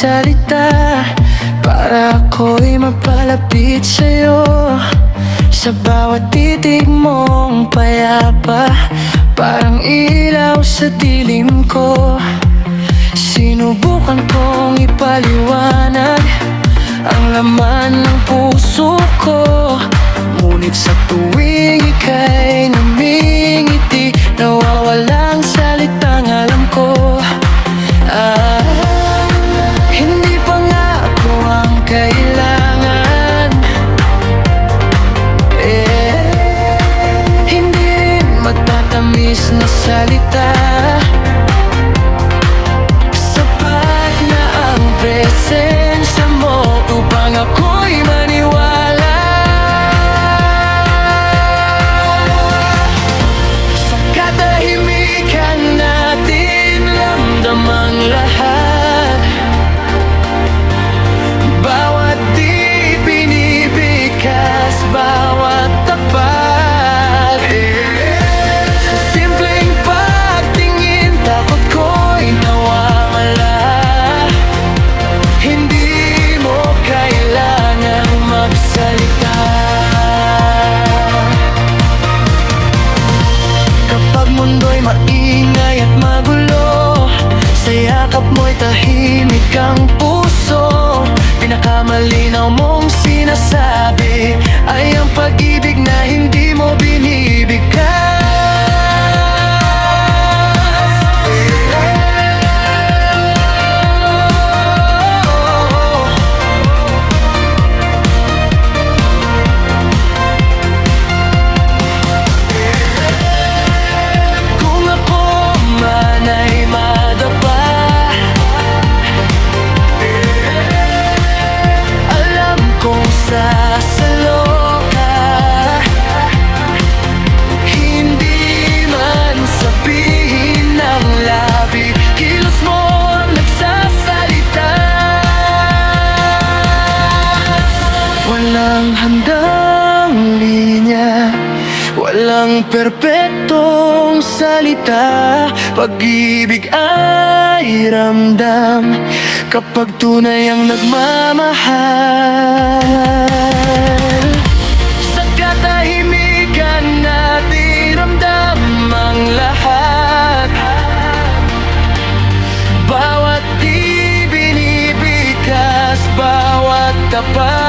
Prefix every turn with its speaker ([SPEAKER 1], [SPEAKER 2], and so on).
[SPEAKER 1] magsalita para ako'y mapalapit sa'yo. Sa bawat titig mong payapa, parang ilaw sa dilim ko. Sinubukan kong ipaliwanag ang laman ng puso ko, ngunit sa tuwing ika'y namingiti, nawawalang salitang alam ko. Hindi pa nga ako ang kailangan, hindi rin matatamis na salita. Sapat na ang presensya mo upang ako'y maniwala. Sa katahimikan natin ramdamang lahat, bawat di binibigkas, bawat tapat. Sa simpleng pagtingin, takot ko'y nawawala. Hindi mo kailangang magsalita. Kapag mundo'y maingay at magulo, sa yakap mo'y tahimik ang puso. Pinakamalinaw mong sinasabi ay ang pag-ibig na hindi mo binibigkas. Kung ako man ay madapa, alam kong sasalo ka. Hindi man sabihin ng labi, kilos mo ang nagsasalita. Walang handang linya, walang perpektong salita. Pag-ibig ay ramdam kapag tunay ang nagmamahal. Sa katahimikan natin ramdam ang lahat, bawat di binibigkas, bawat tapat.